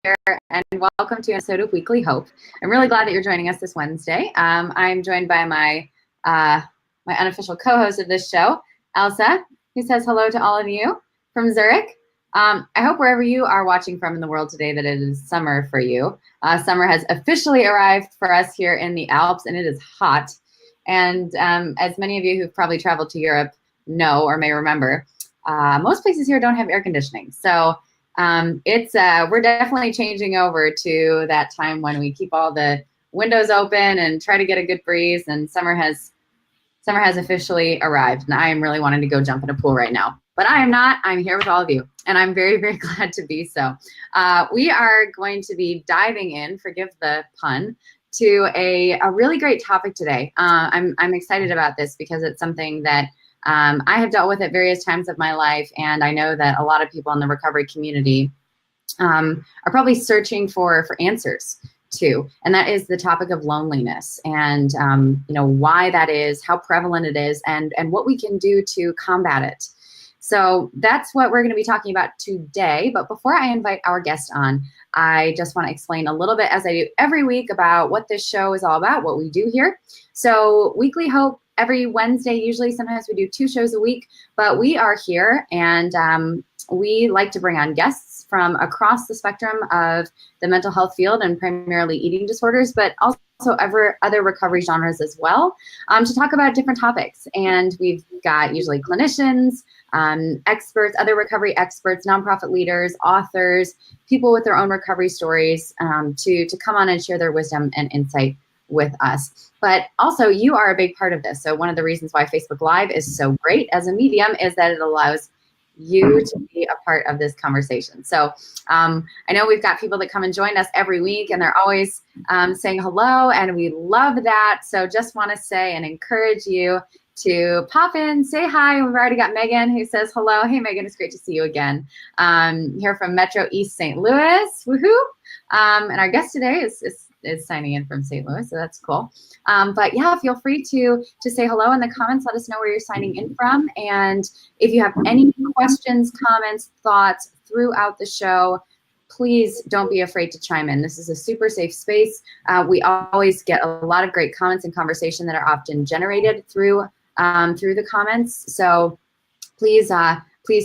and welcome to an episode of Weekly Hope. I'm really glad that you're joining us this Wednesday. I'm joined by my unofficial co-host of this show, Elsa, who says hello to all of you from Zurich. I hope wherever you are watching from in the world today that it is summer for you. Summer has officially arrived for us here in the Alps, and it is hot. And as many of you who've probably traveled to Europe know or may remember, most places here don't have air conditioning. So we're definitely changing over to that time when we keep all the windows open and try to get a good breeze, and summer has officially arrived, and I am really wanting to go jump in a pool right now. But I am not. I'm here with all of you, and I'm very, very glad to be so. We are going to be diving in, forgive the pun, to a really great topic today. I'm excited about this because it's something that I have dealt with at various times of my life, and I know that a lot of people in the recovery community are probably searching for answers to, and that is the topic of loneliness, and why that is, how prevalent it is, and what we can do to combat it. So that's what we're going to be talking about today. But before I invite our guest on, I just want to explain a little bit, as I do every week, about what this show is all about, what we do here. So Weekly Hope, every Wednesday, usually, sometimes we do 2 shows a week, but we are here, and we like to bring on guests from across the spectrum of the mental health field, and primarily eating disorders, but also other recovery genres as well, to talk about different topics. And we've got usually clinicians, experts, other recovery experts, nonprofit leaders, authors, people with their own recovery stories, to come on and share their wisdom and insight with us. But also, you are a big part of this. So one of the reasons why Facebook Live is so great as a medium is that it allows you to be a part of this conversation. So I know we've got people that come and join us every week, and they're always saying hello, and we love that. So just want to say and encourage you to pop in, say hi. We've already got Megan who says hello. Hey, Megan, it's great to see you again. Here from Metro East St. Louis, woohoo! And our guest today is signing in from St. Louis, so that's cool. But yeah, feel free to say hello in the comments. Let us know where you're signing in from. And if you have any questions, comments, thoughts throughout the show, please don't be afraid to chime in. This is a super safe space. We always get a lot of great comments and conversation that are often generated through the comments. So please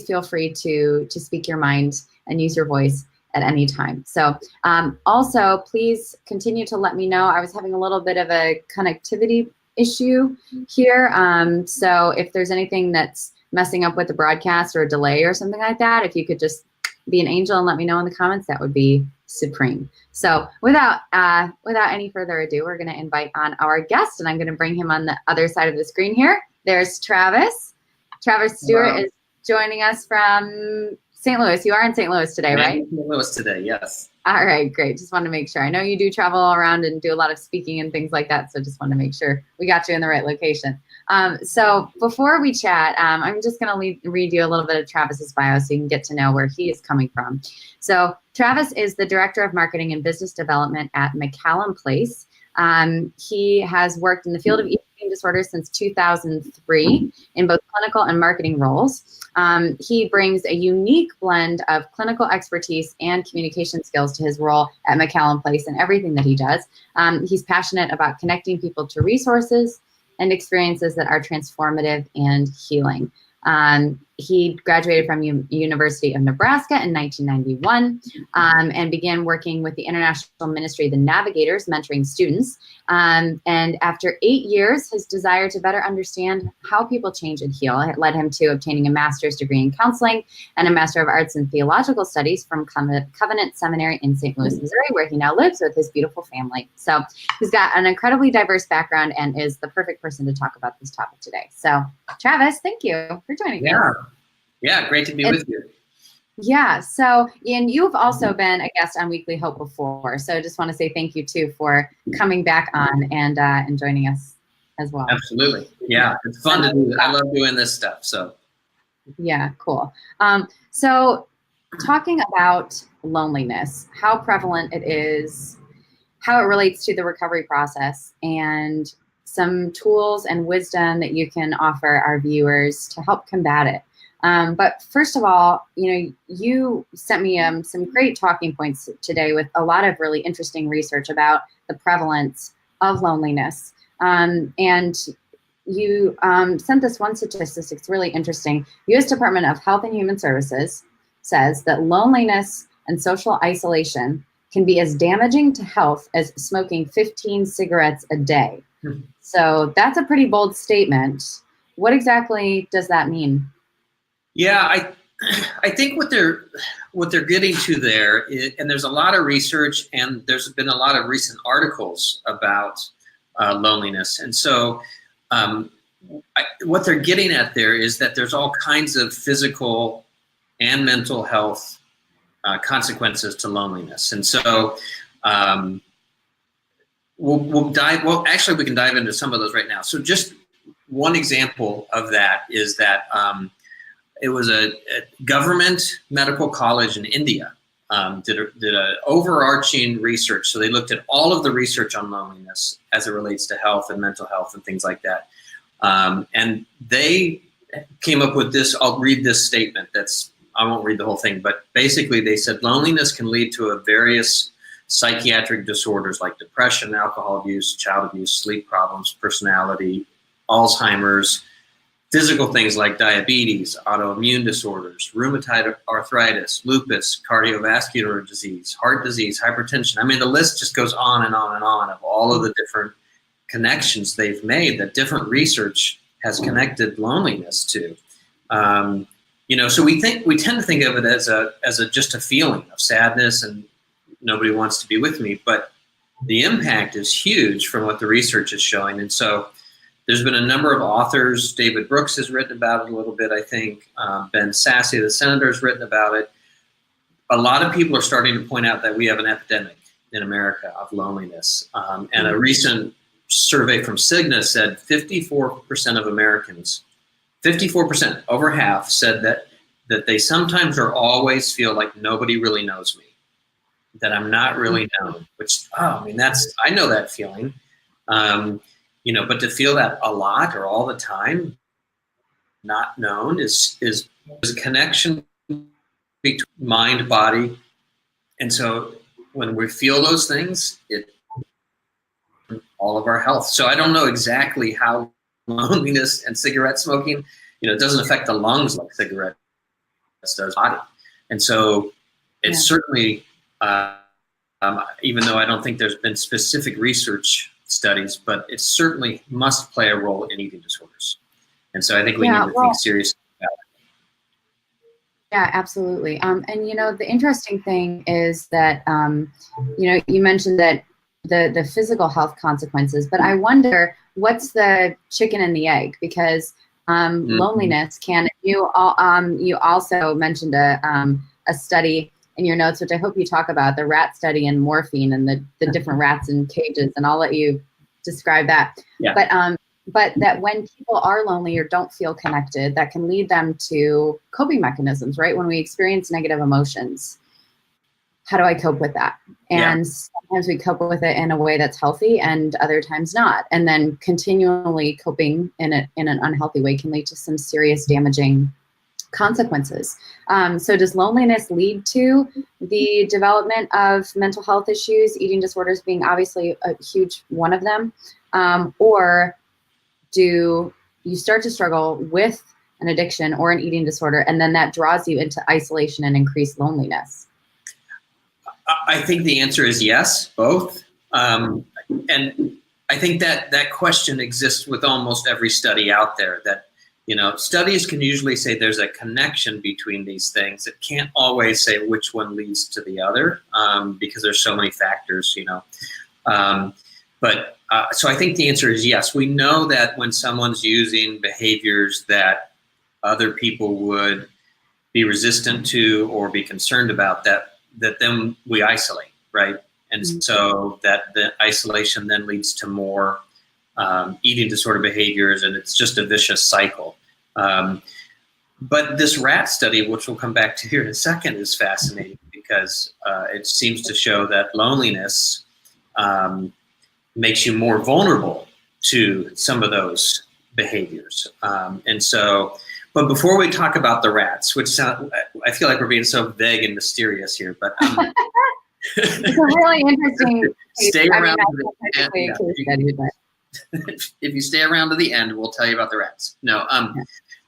feel free to speak your mind and use your voice at any time. So also, please continue to let me know. I was having a little bit of a connectivity issue here. So if there's anything that's messing up with the broadcast or a delay or something like that, if you could just be an angel and let me know in the comments, that would be supreme. So without any further ado, we're going to invite on our guest, and I'm going to bring him on the other side of the screen here. There's Travis. Travis Stewart is joining us from St. Louis. You are in St. Louis today, right? St. Louis today, yes. All right, great. Just want to make sure. I know you do travel around and do a lot of speaking and things like that, so just want to make sure we got you in the right location. So before we chat, I'm just going to read you a little bit of Travis's bio so you can get to know where he is coming from. So Travis is the Director of Marketing and Business Development at McCallum Place. He has worked in the field of eating disorders since 2003 in both clinical and marketing roles. He brings a unique blend of clinical expertise and communication skills to his role at McCallum Place and everything that he does. He's passionate about connecting people to resources and experiences that are transformative and healing. He graduated from University of Nebraska in 1991 and began working with the International Ministry of the Navigators, mentoring students. And after 8 years, his desire to better understand how people change and heal led him to obtaining a master's degree in counseling and a Master of Arts in Theological Studies from Covenant Seminary in St. Louis, Missouri, where he now lives with his beautiful family. So he's got an incredibly diverse background and is the perfect person to talk about this topic today. So Travis, thank you for joining me. Yeah, great to be with you. Yeah, so Ian, you've also been a guest on Weekly Hope before, so just want to say thank you too for coming back on and joining us as well. Absolutely. Yeah, it's fun to do. I love doing this stuff. So yeah, cool. So talking about loneliness, how prevalent it is, how it relates to the recovery process, and some tools and wisdom that you can offer our viewers to help combat it. But first of all, you sent me some great talking points today with a lot of really interesting research about the prevalence of loneliness. And you sent this one statistic, it's really interesting. U.S. Department of Health and Human Services says that loneliness and social isolation can be as damaging to health as smoking 15 cigarettes a day. So that's a pretty bold statement. What exactly does that mean? Yeah, I think what they're getting to there is, and there's a lot of research, and there's been a lot of recent articles about loneliness, and so what they're getting at there is that there's all kinds of physical and mental health consequences to loneliness, and so we can dive into some of those right now. So just one example of that is that it was a government medical college in India did a overarching research. So they looked at all of the research on loneliness as it relates to health and mental health and things like that. And they came up with this. I'll read this statement. I won't read the whole thing, but basically they said loneliness can lead to various psychiatric disorders like depression, alcohol abuse, child abuse, sleep problems, personality, Alzheimer's, physical things like diabetes, autoimmune disorders, rheumatoid arthritis, lupus, cardiovascular disease, heart disease, hypertension. I mean, the list just goes on and on and on of all of the different connections they've made that different research has connected loneliness to. So we tend to think of it as just a feeling of sadness and nobody wants to be with me, but the impact is huge from what the research is showing. And so there's been a number of authors. David Brooks has written about it a little bit, I think. Ben Sasse, the senator, has written about it. A lot of people are starting to point out that we have an epidemic in America of loneliness. And a recent survey from Cigna said 54% of Americans, 54%, over half, said that they sometimes or always feel like nobody really knows me, that I'm not really known, which, I know that feeling. But to feel that a lot or all the time, not known, is a connection between mind, body. And so when we feel those things, it all of our health. So I don't know exactly how loneliness and cigarette smoking, it doesn't affect the lungs like cigarettes does body. And so it's certainly, even though I don't think there's been specific research studies, but it certainly must play a role in eating disorders. And so I think we need to think seriously about it. Yeah, absolutely. And the interesting thing is that, you mentioned that the physical health consequences, but I wonder what's the chicken and the egg, because loneliness you also mentioned a study in your notes, which I hope you talk about, the rat study and morphine and the different rats in cages, and I'll let you describe that. Yeah. But that when people are lonely or don't feel connected, that can lead them to coping mechanisms, right? When we experience negative emotions, how do I cope with that? And sometimes we cope with it in a way that's healthy and other times not. And then continually coping in an unhealthy way can lead to some serious damaging consequences. So does loneliness lead to the development of mental health issues, eating disorders being obviously a huge one of them? Or do you start to struggle with an addiction or an eating disorder, and then that draws you into isolation and increased loneliness? I think the answer is yes, both. And I think that question exists with almost every study out there, that studies can usually say there's a connection between these things. It can't always say which one leads to the other, because there's so many factors, So I think the answer is yes. We know that when someone's using behaviors that other people would be resistant to or be concerned about, that then we isolate, right? And so that the isolation then leads to more eating disorder behaviors, and it's just a vicious cycle. But this rat study, which we'll come back to here in a second, is fascinating because it seems to show that loneliness makes you more vulnerable to some of those behaviors. And so But before we talk about the rats, which I feel like we're being so vague and mysterious here, but it's a really interesting case. Stay around I to the end. mean, that's a case study, but If you stay around to the end, we'll tell you about the rats. No,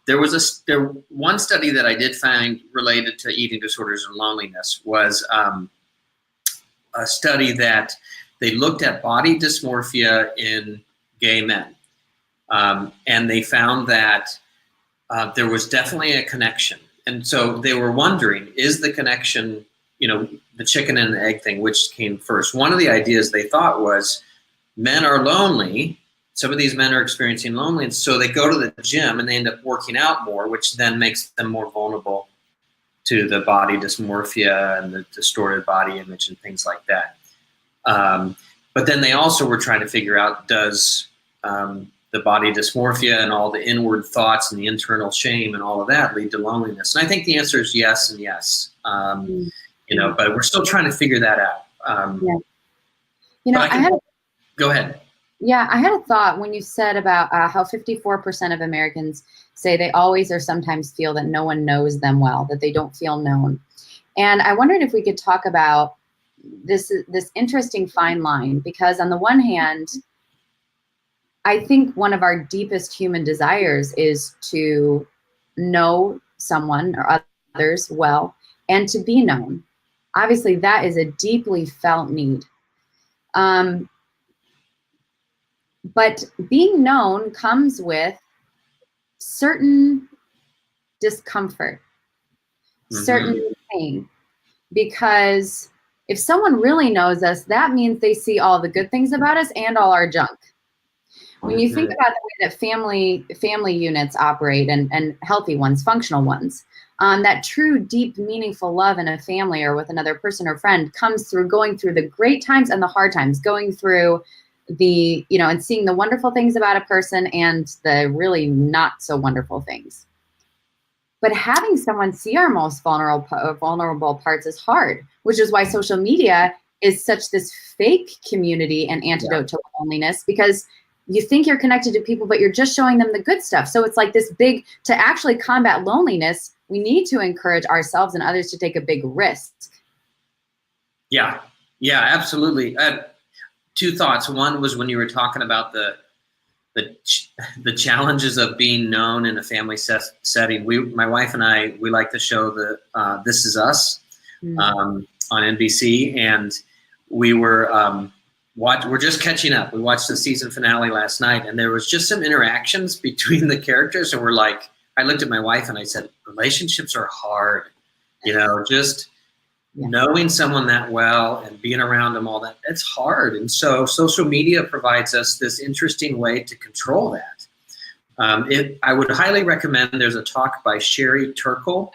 there was one study that I did find related to eating disorders and loneliness was a study that they looked at body dysmorphia in gay men, and they found that there was definitely a connection. And so they were wondering, is the connection, the chicken and the egg thing, which came first? One of the ideas they thought was men are lonely. Some of these men are experiencing loneliness, so they go to the gym and they end up working out more, which then makes them more vulnerable to the body dysmorphia and the distorted body image and things like that. But then they also were trying to figure out, does the body dysmorphia and all the inward thoughts and the internal shame and all of that lead to loneliness? And I think the answer is yes and yes. But we're still trying to figure that out. Go ahead. Yeah, I had a thought when you said about how 54% of Americans say they always or sometimes feel that no one knows them well, that they don't feel known. And I wondered if we could talk about this interesting fine line, because on the one hand, I think one of our deepest human desires is to know someone or others well and to be known. Obviously, that is a deeply felt need. But being known comes with certain discomfort, certain pain, because if someone really knows us, that means they see all the good things about us and all our junk. When you think about the way that family units operate and healthy ones, functional ones, that true, deep, meaningful love in a family or with another person or friend comes through going through the great times and the hard times, going through and seeing the wonderful things about a person and the really not so wonderful things. But having someone see our most vulnerable parts is hard, which is why social media is such this fake community and antidote to loneliness, because you think you're connected to people, but you're just showing them the good stuff. So it's like this big, to actually combat loneliness, we need to encourage ourselves and others to take a big risk. Yeah, absolutely. Two thoughts. One was when you were talking about the challenges of being known in a family setting. My wife and I, we like the show This Is Us on NBC, and we were we're just catching up. We watched the season finale last night, and there was just some interactions between the characters, and I looked at my wife and I said, relationships are hard, just knowing someone that well and being around them all that, it's hard. And so social media provides us this interesting way to control that. I would highly recommend, there's a talk by Sherry Turkle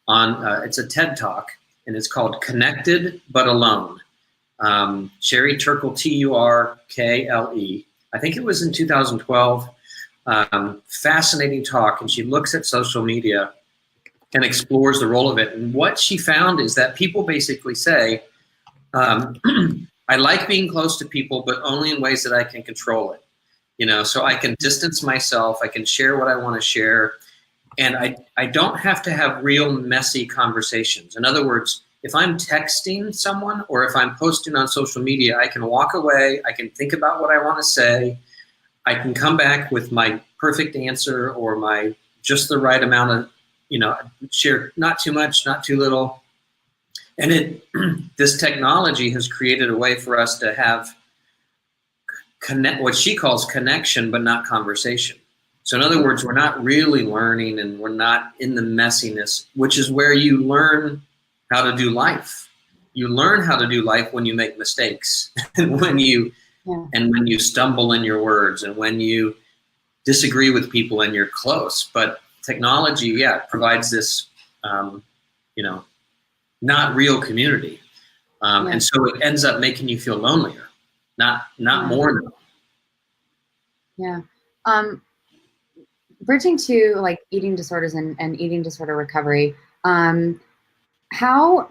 it's a TED talk, and it's called Connected But Alone. Sherry Turkle, Turkle. I think it was in 2012. Fascinating talk, and she looks at social media and explores the role of it. And what she found is that people basically say, I like being close to people, but only in ways that I can control it. So I can distance myself, I can share what I want to share, and I don't have to have real messy conversations. In other words, if I'm texting someone or if I'm posting on social media, I can walk away, I can think about what I want to say, I can come back with my perfect answer or my just the right amount of, share, not too much, not too little. And this technology has created a way for us to have what she calls connection, but not conversation. So in other words, we're not really learning, and we're not in the messiness, which is where you learn how to do life. You learn how to do life when you make mistakes and when you stumble in your words and when you disagree with people and you're close. But technology, provides this, not real community. And so it ends up making you feel lonelier, not more. Yeah. Bridging to like eating disorders and eating disorder recovery, how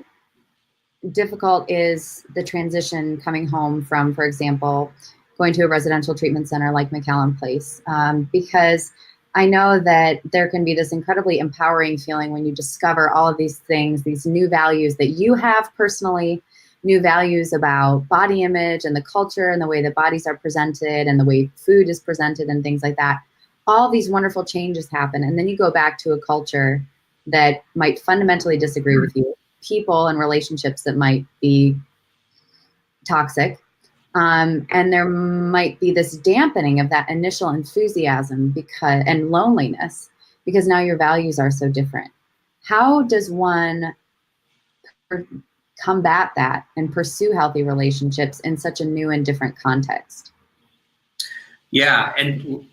difficult is the transition coming home from, for example, going to a residential treatment center like McAllen Place? Because I know that there can be this incredibly empowering feeling when you discover all of these things, these new values that you have personally, new values about body image and the culture and the way that bodies are presented and the way food is presented and things like that. All these wonderful changes happen. And then you go back to a culture that might fundamentally disagree with you, people and relationships that might be toxic. And there might be this dampening of that initial enthusiasm and loneliness because now your values are so different. How does one combat that and pursue healthy relationships in such a new and different context? Yeah, and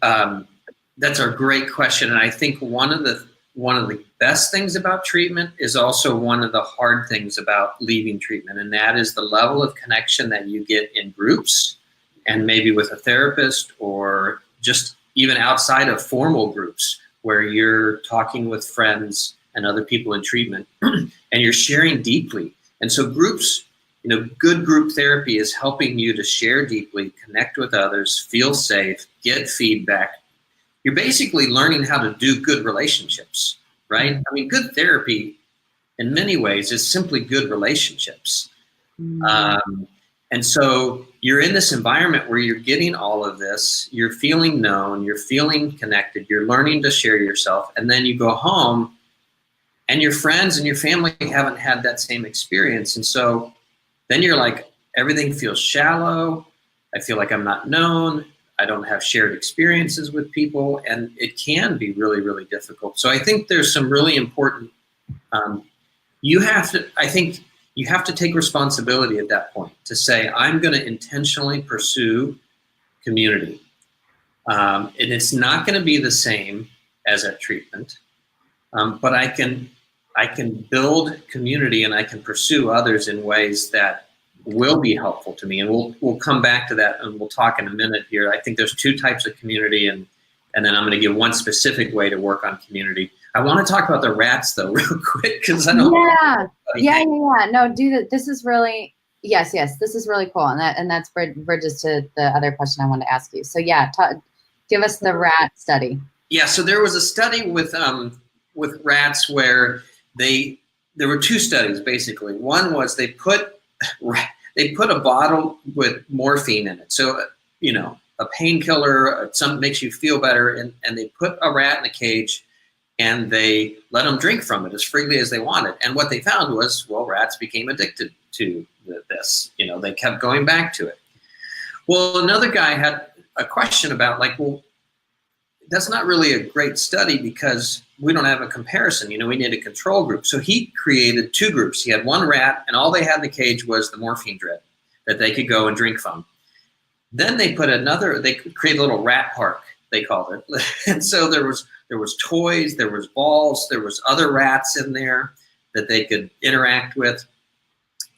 that's a great question. And I think one of the best things about treatment is also one of the hard things about leaving treatment, and that is the level of connection that you get in groups and maybe with a therapist or just even outside of formal groups where you're talking with friends and other people in treatment and you're sharing deeply. And so groups, good group therapy is helping you to share deeply, connect with others, feel safe, get feedback. You're basically learning how to do good relationships, right? I mean, good therapy in many ways is simply good relationships. And so you're in this environment where you're getting all of this, you're feeling known, you're feeling connected, you're learning to share yourself, and then you go home and your friends and your family haven't had that same experience. And so then you're like, everything feels shallow. I feel like I'm not known. I don't have shared experiences with people, and it can be really, really difficult. So I think there's some really important, you have to take responsibility at that point to say, I'm going to intentionally pursue community. And it's not going to be the same as at treatment, but I can build community and I can pursue others in ways that will be helpful to me. And we'll come back to that and we'll talk in a minute here. I think there's two types of community, and then I'm going to give one specific way to work on community. I want to talk about the rats though real quick because I don't Yeah. No, do that. This is really yes, this is really cool. And that's bridges to the other question I wanted to ask you. So yeah, give us the rat study. Yeah, so there was a study with rats where there were two studies basically. One was they put a bottle with morphine in it. So, a painkiller, something makes you feel better. And they put a rat in a cage and they let them drink from it as freely as they wanted. And what they found was, rats became addicted to this. They kept going back to it. Well, another guy had a question about that's not really a great study because we don't have a comparison. We need a control group. So he created two groups. He had one rat, and all they had in the cage was the morphine drip that they could go and drink from. Then they created a little rat park, they called it. And so there was toys, there was balls, there was other rats in there that they could interact with.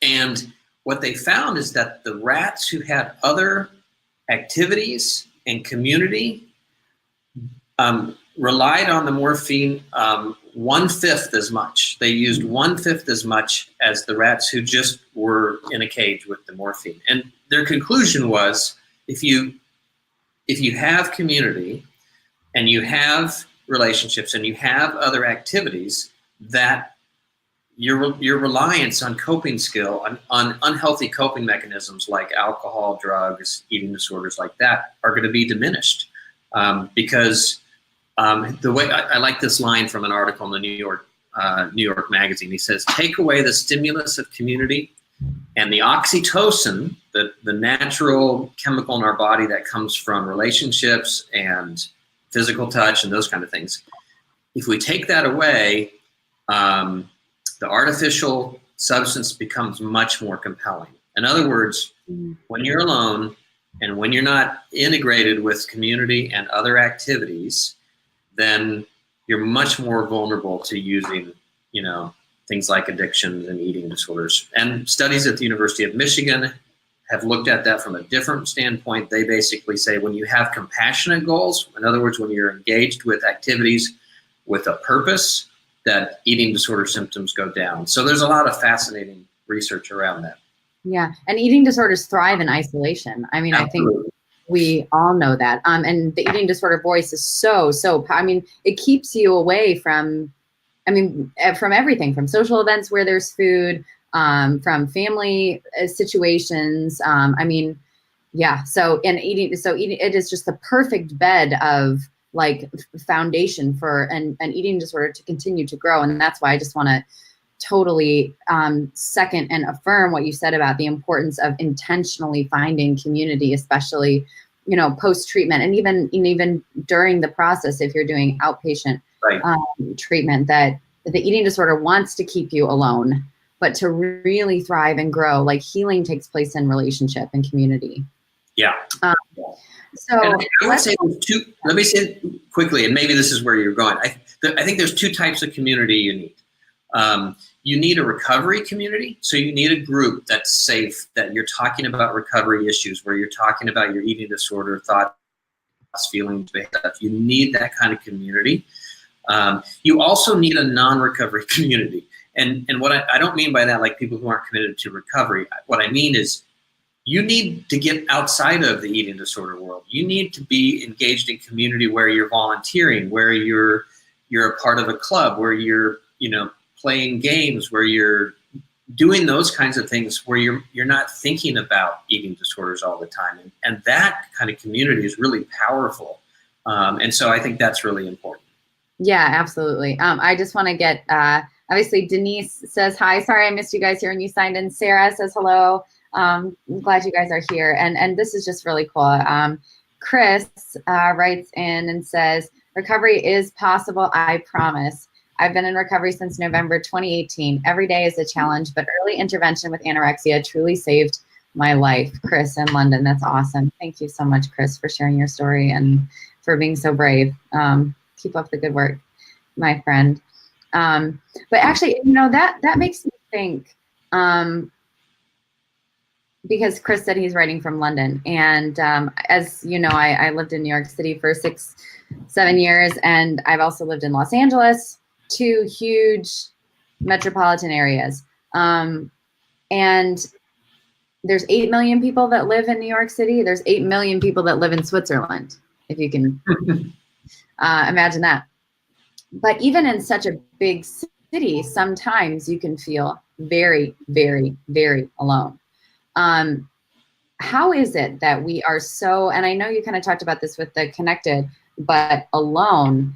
And what they found is that the rats who had other activities and community relied on the morphine 1/5 as much. They used 1/5 as much as the rats who just were in a cage with the morphine. And their conclusion was, if you have community and you have relationships and you have other activities, that your reliance on coping skill, on unhealthy coping mechanisms like alcohol, drugs, eating disorders like that are going to be diminished. Because the way I like this line from an article in the New York Magazine. He says, take away the stimulus of community and the oxytocin, the natural chemical in our body that comes from relationships and physical touch and those kind of things. If we take that away, the artificial substance becomes much more compelling. In other words, when you're alone and when you're not integrated with community and other activities, then you're much more vulnerable to using, things like addictions and eating disorders. And studies at the University of Michigan have looked at that from a different standpoint. They basically say when you have compassionate goals, in other words, when you're engaged with activities with a purpose, that eating disorder symptoms go down. So there's a lot of fascinating research around that. Yeah, and eating disorders thrive in isolation. I mean, absolutely. we all know that. And the eating disorder voice is so, I mean, it keeps you away from, from everything, from social events where there's food, from family situations. Yeah. So eating, it is just the perfect bed of like foundation for an eating disorder to continue to grow. And that's why I just want to totally second and affirm what you said about the importance of intentionally finding community, especially, post-treatment, and even during the process, if you're doing outpatient treatment, that the eating disorder wants to keep you alone, but to really thrive and grow, like healing takes place in relationship and community. Yeah. So I would say let me say quickly, and maybe this is where you're going. I think there's two types of community you need. You need a recovery community. So you need a group that's safe, that you're talking about recovery issues, where you're talking about your eating disorder, thoughts, feelings, stuff. You need that kind of community. You also need a non-recovery community. And what I don't mean by that, like people who aren't committed to recovery. What I mean is you need to get outside of the eating disorder world. You need to be engaged in community where you're volunteering, where you're a part of a club, where you're, playing games, where you're doing those kinds of things, where you're not thinking about eating disorders all the time. And that kind of community is really powerful. And so I think that's really important. Yeah, absolutely. I just want to get, obviously Denise says hi. Sorry, I missed you guys here and you signed in. Sarah says hello. I'm glad you guys are here. And this is just really cool. Chris writes in and says, recovery is possible, I promise. I've been in recovery since November 2018. Every day is a challenge, but early intervention with anorexia truly saved my life. Chris in London, that's awesome. Thank you so much, Chris, for sharing your story and for being so brave. Keep up the good work, my friend. But actually, that makes me think, because Chris said he's writing from London. And as you know, I lived in New York City for 6-7 years, and I've also lived in Los Angeles, 2 huge metropolitan areas. And there's 8 million people that live in New York City. There's 8 million people that live in Switzerland, if you can imagine that. But even in such a big city, sometimes you can feel very, very, very alone. How is it that we are so, and I know you kind of talked about this with the connected, but alone,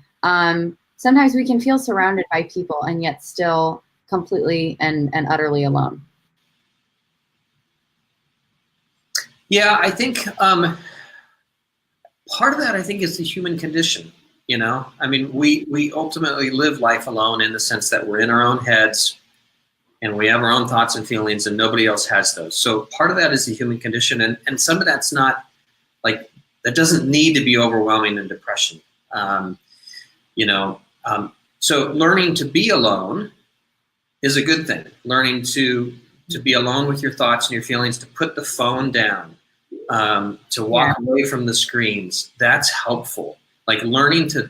sometimes we can feel surrounded by people and yet still completely and utterly alone. Yeah, I think part of that, I think, is the human condition. We ultimately live life alone in the sense that we're in our own heads and we have our own thoughts and feelings and nobody else has those. So part of that is the human condition. And some of that's not like, that doesn't need to be overwhelming in depression. So learning to be alone is a good thing. Learning to be alone with your thoughts and your feelings, to put the phone down, to walk away from the screens, that's helpful. Like learning to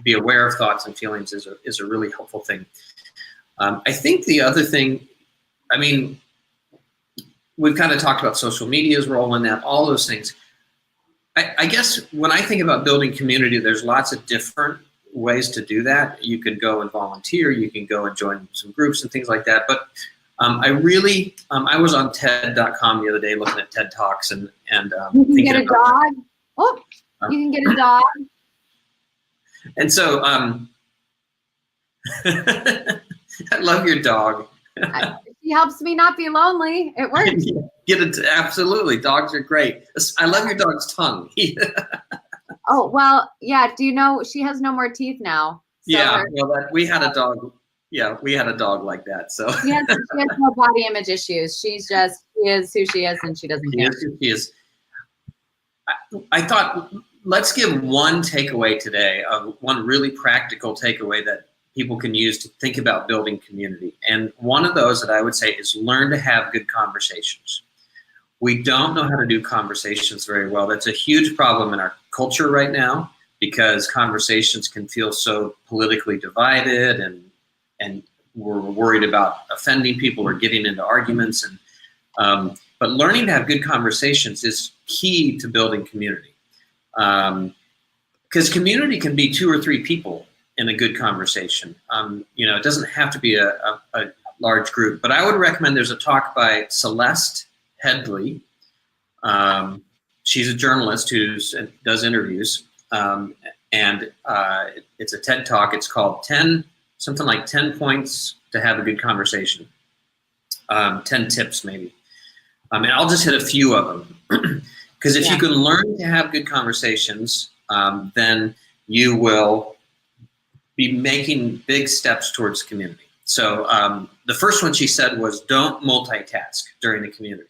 be aware of thoughts and feelings is a really helpful thing. I think the other thing, we've kind of talked about social media's role in that, all those things. I guess when I think about building community, there's lots of different ways to do that. You can go and volunteer, you can go and join some groups and things like that. But I was on TED.com the other day looking at TED Talks and you can get a dog. Oh, you can get a dog. And so I love your dog. She helps me not be lonely. It works. Absolutely. Dogs are great. I love your dog's tongue. Oh, well, yeah. Do you know she has no more teeth now? So yeah. We had a dog. Yeah, we had a dog like that. So she has no body image issues. She is who she is, and she doesn't care. She is. I thought, let's give one takeaway today, one really practical takeaway that people can use to think about building community. And one of those that I would say is learn to have good conversations. We don't know how to do conversations very well. That's a huge problem in our culture right now, because conversations can feel so politically divided, and we're worried about offending people or getting into arguments. And But learning to have good conversations is key to building community. Because community can be 2 or 3 people in a good conversation. It doesn't have to be a large group. But I would recommend there's a talk by Celeste Headley. She's a journalist who does interviews. And it's a TED Talk. It's called 10 points to have a good conversation. 10 tips maybe. And I'll just hit a few of them. Because if you can learn to have good conversations, then you will be making big steps towards community. So the first one she said was, don't multitask during the community.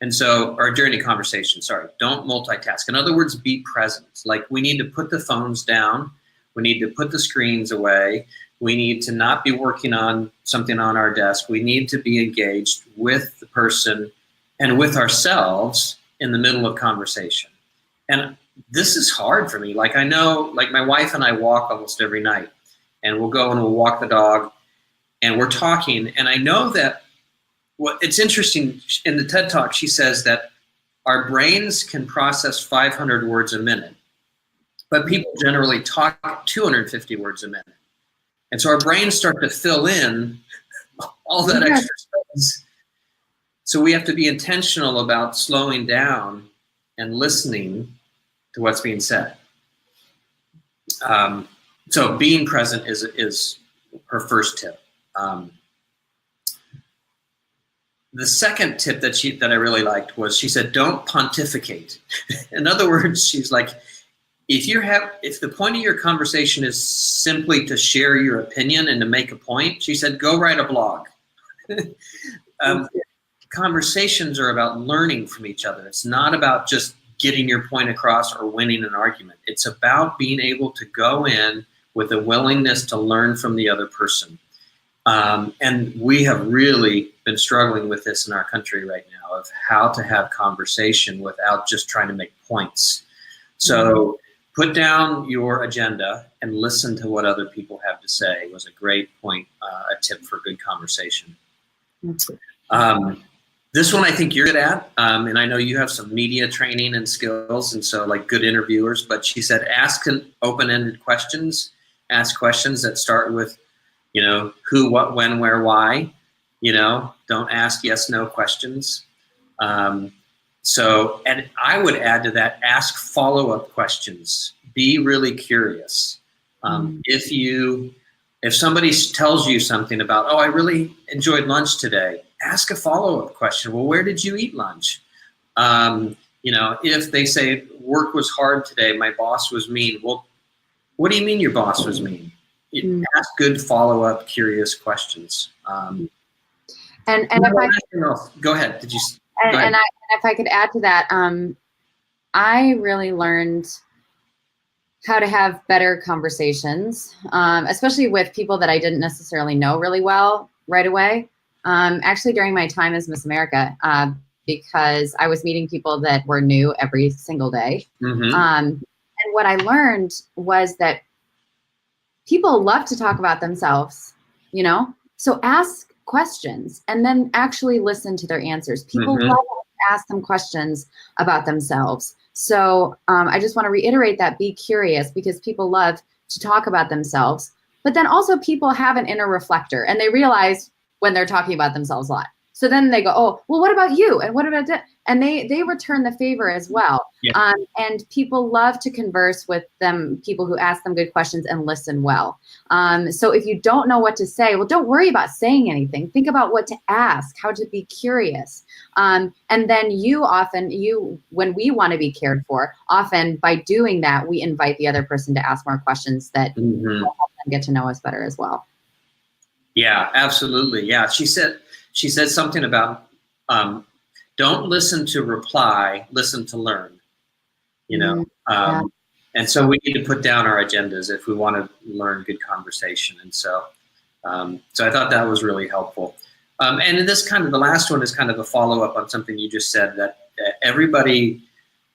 And so, or during a conversation, sorry, don't multitask. In other words, be present. Like, we need to put the phones down. We need to put the screens away. We need to not be working on something on our desk. We need to be engaged with the person and with ourselves in the middle of conversation. And this is hard for me. Like, I know, like, my wife and I walk almost every night, and we'll go and we'll walk the dog, and we're talking. And I know that it's interesting, in the TED Talk, she says that our brains can process 500 words a minute, but people generally talk 250 words a minute. And so our brains start to fill in all that extra space. So we have to be intentional about slowing down and listening to what's being said. So being present is her first tip. The second tip that I really liked was, she said, don't pontificate. In other words, she's like, if the point of your conversation is simply to share your opinion and to make a point, she said, go write a blog. Conversations are about learning from each other. It's not about just getting your point across or winning an argument. It's about being able to go in with a willingness to learn from the other person. And we have really been struggling with this in our country right now, of how to have conversation without just trying to make points. So put down your agenda and listen to what other people have to say was a great point, a tip for good conversation. This one I think you're good at, and I know you have some media training and skills, and so like good interviewers, but she said, ask open-ended questions, ask questions that start with, who, what, when, where, why. Don't ask yes, no questions. And I would add to that, ask follow-up questions. Be really curious. If somebody tells you something about, I really enjoyed lunch today, ask a follow-up question. Well, where did you eat lunch? If they say work was hard today, my boss was mean. Well, what do you mean your boss was mean? Ask good follow-up, curious questions. And if I go ahead. Did you? And if I could add to that, I really learned how to have better conversations, especially with people that I didn't necessarily know really well right away. Actually, during my time as Miss America, because I was meeting people that were new every single day. And what I learned was that people love to talk about themselves, so ask questions and then actually listen to their answers. People love to ask them questions about themselves. So I just want to reiterate that, be curious, because people love to talk about themselves, but then also people have an inner reflector and they realize when they're talking about themselves a lot. So then they go, oh, well, what about you? And what about that? And they return the favor as well. Yeah. And people love to converse with people who ask them good questions and listen well. So if you don't know what to say, well, don't worry about saying anything. Think about what to ask, how to be curious. And then when we want to be cared for, often by doing that, we invite the other person to ask more questions that will help them get to know us better as well. Yeah, absolutely. Yeah, she said something about don't listen to reply, listen to learn. And so we need to put down our agendas if we want to learn good conversation. And so I thought that was really helpful. And in this the last one is kind of a follow up on something you just said, that everybody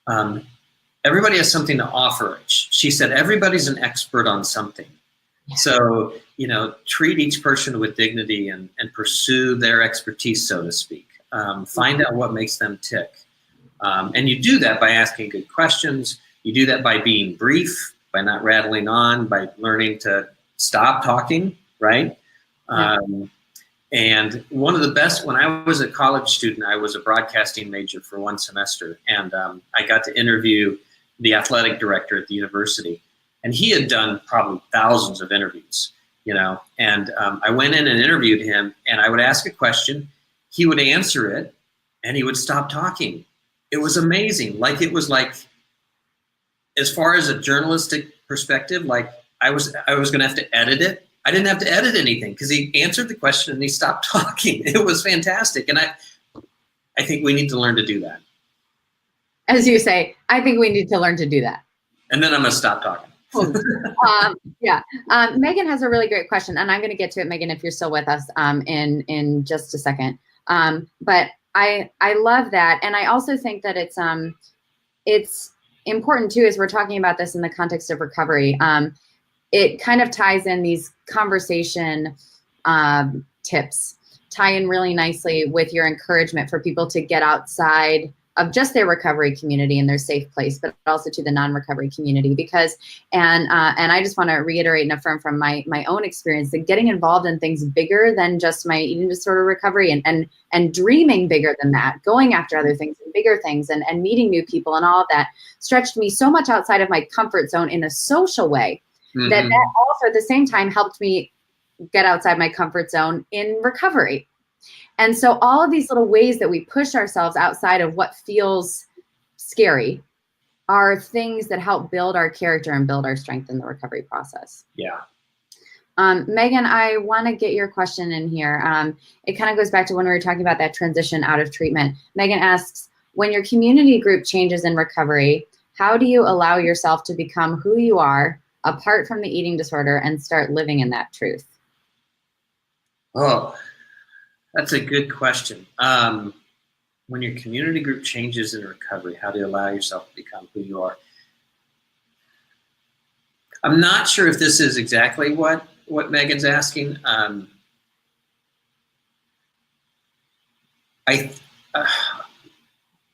has something to offer. She said everybody's an expert on something. So, treat each person with dignity and pursue their expertise, so to speak. Find out what makes them tick. And you do that by asking good questions. You do that by being brief, by not rattling on, by learning to stop talking, right? Yeah. And one of the best, when I was a college student, I was a broadcasting major for one semester, and I got to interview the athletic director at the university. And he had done probably thousands of interviews, and I went in and interviewed him, and I would ask a question, he would answer it, and he would stop talking. It was amazing. It was like, as far as a journalistic perspective, like I was going to have to edit it. I didn't have to edit anything because he answered the question and he stopped talking. It was fantastic. And I think we need to learn to do that. As you say, I think we need to learn to do that. And then I'm going to stop talking. Yeah. Megan has a really great question, and I'm going to get to it, Megan, if you're still with us in just a second. But I love that. And I also think that it's important too, as we're talking about this in the context of recovery. It kind of ties in these conversation tips, tie in really nicely with your encouragement for people to get outside of just their recovery community and their safe place, but also to the non-recovery community. Because, and I just want to reiterate and affirm from my own experience that getting involved in things bigger than just my eating disorder recovery and dreaming bigger than that, going after other things and bigger things and meeting new people and all of that stretched me so much outside of my comfort zone in a social way. Mm-hmm. that also at the same time helped me get outside my comfort zone in recovery. And so all of these little ways that we push ourselves outside of what feels scary are things that help build our character and build our strength in the recovery process. Yeah. Megan, I want to get your question in here. It kind of goes back to when we were talking about that transition out of treatment. Megan asks, when your community group changes in recovery, how do you allow yourself to become who you are apart from the eating disorder and start living in that truth? Oh, that's a good question. When your community group changes in recovery, how do you allow yourself to become who you are? I'm not sure if this is exactly what Megan's asking. I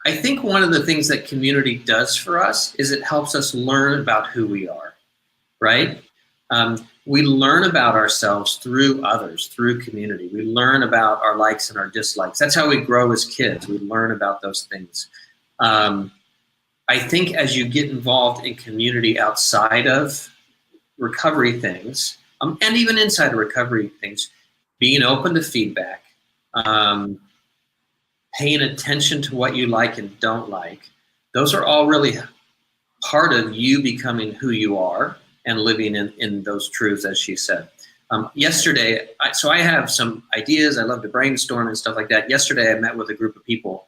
think one of the things that community does for us is it helps us learn about who we are, right? We learn about ourselves through others, through community. We learn about our likes and our dislikes. That's how we grow as kids. We learn about those things. I think as you get involved in community outside of recovery things, and even inside of recovery things, being open to feedback, paying attention to what you like and don't like, those are all really part of you becoming who you are and living in those truths, as she said. Yesterday, so I have some ideas. I love to brainstorm and stuff like that. Yesterday, I met with a group of people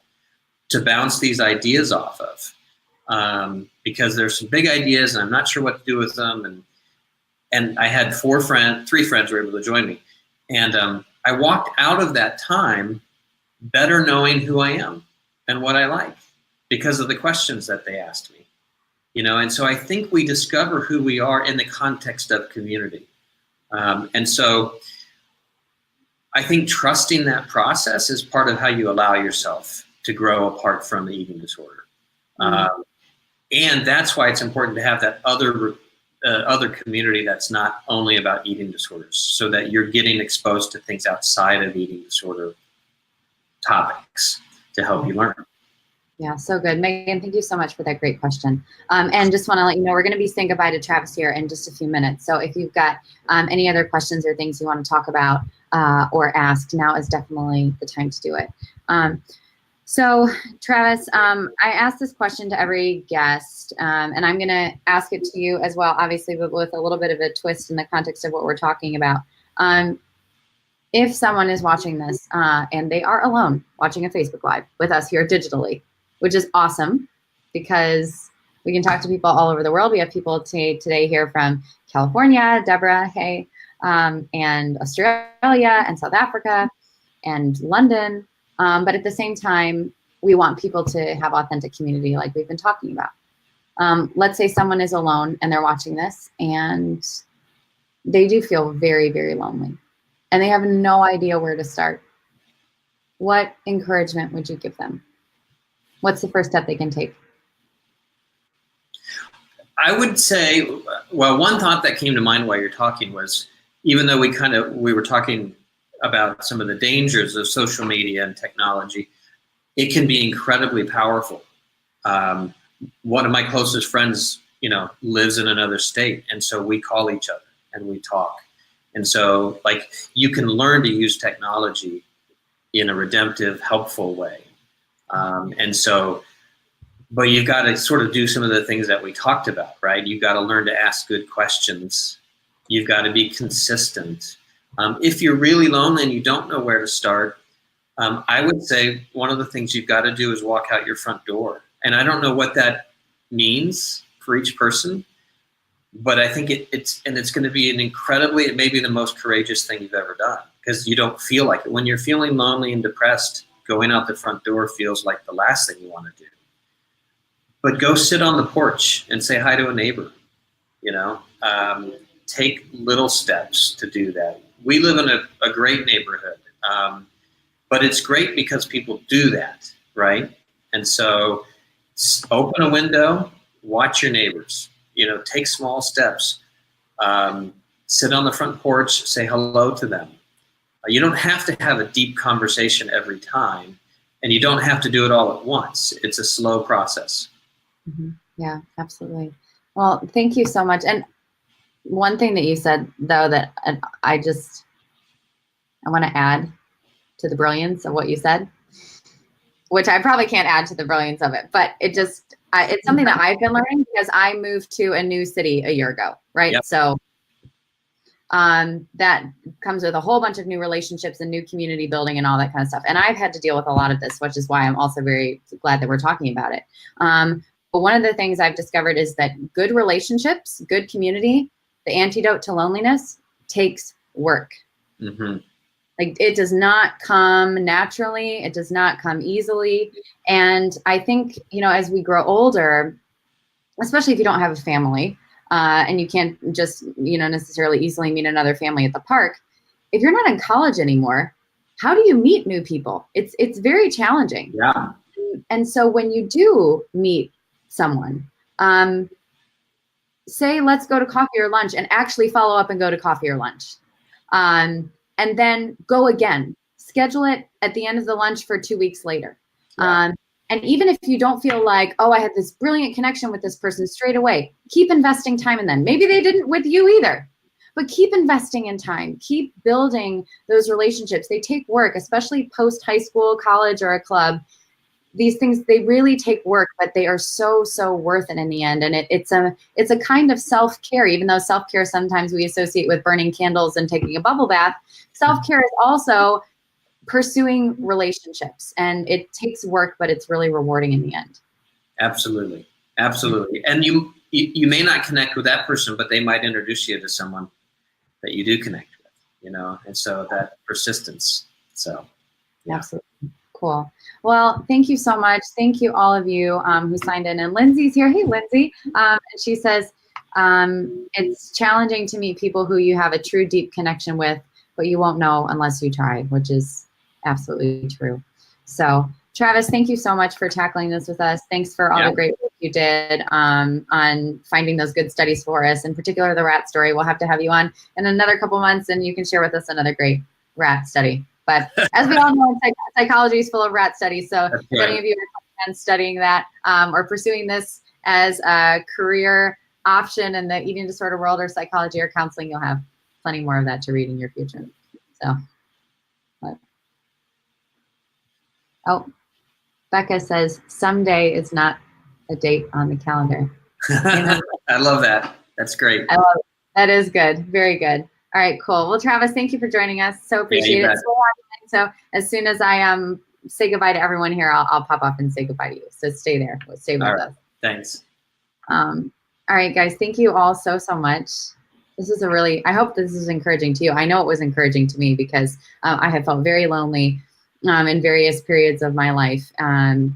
to bounce these ideas off of because there's some big ideas and I'm not sure what to do with them. And I had three friends were able to join me. And I walked out of that time better knowing who I am and what I like because of the questions that they asked me. And so I think we discover who we are in the context of community. And so I think trusting that process is part of how you allow yourself to grow apart from the eating disorder. Mm-hmm. And that's why it's important to have that other community that's not only about eating disorders, so that you're getting exposed to things outside of eating disorder topics to help you learn. Yeah, so good. Megan, thank you so much for that great question. And just want to let you know, we're going to be saying goodbye to Travis here in just a few minutes. So if you've got any other questions or things you want to talk about or ask, now is definitely the time to do it. So Travis, I asked this question to every guest, and I'm going to ask it to you as well, obviously, but with a little bit of a twist in the context of what we're talking about. If someone is watching this and they are alone watching a Facebook Live with us here digitally, which is awesome because we can talk to people all over the world. We have people today here from California, Deborah, hey, and Australia and South Africa and London. But at the same time, we want people to have authentic community like we've been talking about. Let's say someone is alone and they're watching this and they do feel very, very lonely and they have no idea where to start. what encouragement would you give them? What's the first step they can take? I would say, well, one thought that came to mind while you're talking was, even though we were talking about some of the dangers of social media and technology, it can be incredibly powerful. One of my closest friends, lives in another state, and so we call each other and we talk. And so, like, you can learn to use technology in a redemptive, helpful way. But you've got to sort of do some of the things that we talked about, right? You've got to learn to ask good questions. You've got to be consistent. If you're really lonely and you don't know where to start, I would say one of the things you've got to do is walk out your front door. And I don't know what that means for each person, but I think it's going to be it may be the most courageous thing you've ever done, because you don't feel like it. When you're feeling lonely and depressed, going out the front door feels like the last thing you want to do. But go sit on the porch and say hi to a neighbor, take little steps to do that. We live in a great neighborhood, but it's great because people do that, right? And so open a window, watch your neighbors, take small steps, sit on the front porch, say hello to them. You don't have to have a deep conversation every time, and you don't have to do it all at once. It's a slow process. Mm-hmm. Yeah, absolutely. Well, thank you so much. And one thing that you said, though, that I want to add to the brilliance of what you said, which I probably can't add to the brilliance of it, but it's something that I've been learning because I moved to a new city a year ago, right? Yep. So that comes with a whole bunch of new relationships and new community building and all that kind of stuff. And I've had to deal with a lot of this, which is why I'm also very glad that we're talking about it. But one of the things I've discovered is that good relationships, good community, the antidote to loneliness takes work. Mm-hmm. Like, it does not come naturally. It does not come easily. And I think, as we grow older, especially if you don't have a family, and you can't just, necessarily easily meet another family at the park, if you're not in college anymore, how do you meet new people? It's very challenging. Yeah. And so when you do meet someone, say, let's go to coffee or lunch, and actually follow up and go to coffee or lunch. And then go again. Schedule it at the end of the lunch for 2 weeks later. Yeah. And even if you don't feel like, oh, I had this brilliant connection with this person straight away, keep investing time in them. Maybe they didn't with you either, but keep investing in time. Keep building those relationships. They take work, especially post high school, college, or a club. These things, they really take work, but they are so, so worth it in the end. And it's a kind of self-care, even though self-care sometimes we associate with burning candles and taking a bubble bath. Self-care is also pursuing relationships, and it takes work, but it's really rewarding in the end. Absolutely. Absolutely. And you may not connect with that person, but they might introduce you to someone that you do connect with, and so that persistence. So, yeah. Absolutely. Cool. Well, thank you so much. Thank you, all of you who signed in. And Lindsay's here. Hey, Lindsay. And she says, it's challenging to meet people who you have a true deep connection with, but you won't know unless you try, which is absolutely true. So, Travis, thank you so much for tackling this with us. Thanks for all the great work you did on finding those good studies for us, in particular the rat story. We'll have to have you on in another couple months, and you can share with us another great rat study. But as we all know, psychology is full of rat studies. So if any of you are studying that or pursuing this as a career option in the eating disorder world, or psychology or counseling, you'll have plenty more of that to read in your future. So, Becca says someday is not a date on the calendar. I love that. That's great. I love it. That is good. Very good. All right, cool. Well, Travis, thank you for joining us. So appreciate it. So as soon as I say goodbye to everyone here, I'll pop up and say goodbye to you. So stay there. Stay with us. Thanks. All right, guys. Thank you all so much. This is I hope this is encouraging to you. I know it was encouraging to me because I have felt very lonely in various periods of my life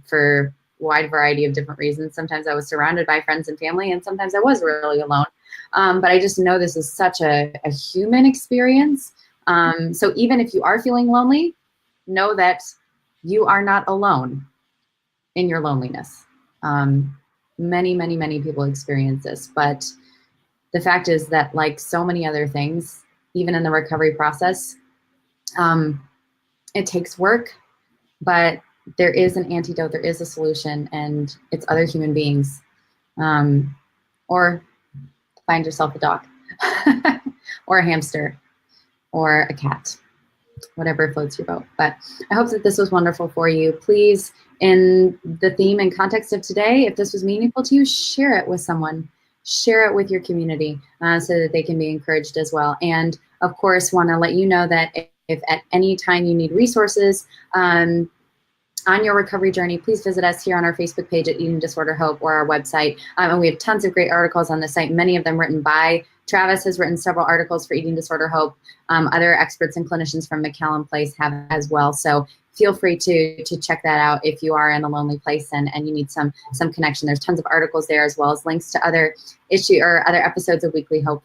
for a wide variety of different reasons. Sometimes I was surrounded by friends and family, and sometimes I was really alone. But I just know this is such a human experience. So even if you are feeling lonely, know that you are not alone in your loneliness. Many, many, many people experience this, but the fact is that, like so many other things, even in the recovery process, it takes work, but there is an antidote, there is a solution, and it's other human beings. Or find yourself a dog or a hamster or a cat, whatever floats your boat. But I hope that this was wonderful for you. Please, in the theme and context of today, if this was meaningful to you, share it with someone. Share it with your community so that they can be encouraged as well. And of course, want to let you know that if at any time you need resources on your recovery journey, please visit us here on our Facebook page at Eating Disorder Hope or our website. And we have tons of great articles on the site, many of them written by Travis. Has written several articles for Eating Disorder Hope. Other experts and clinicians from McAllen Place have as well. So feel free to check that out if you are in a lonely place and you need some connection. There's tons of articles there, as well as links to other other episodes of Weekly Hope.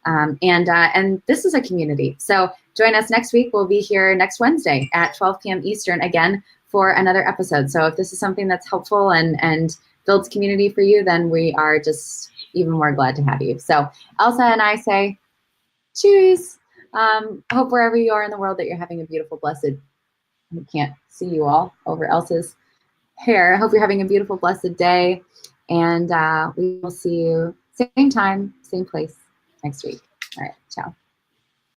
And this is a community. So join us next week. We'll be here next Wednesday at 12 p.m. Eastern again for another episode. So if this is something that's helpful and builds community for you, then we are just even more glad to have you. So Elsa and I say cheers. Hope wherever you are in the world that you're having a beautiful, blessed, I can't see you all over Elsa's hair. I hope you're having a beautiful, blessed day. And we will see you same time, same place next week. All right, ciao.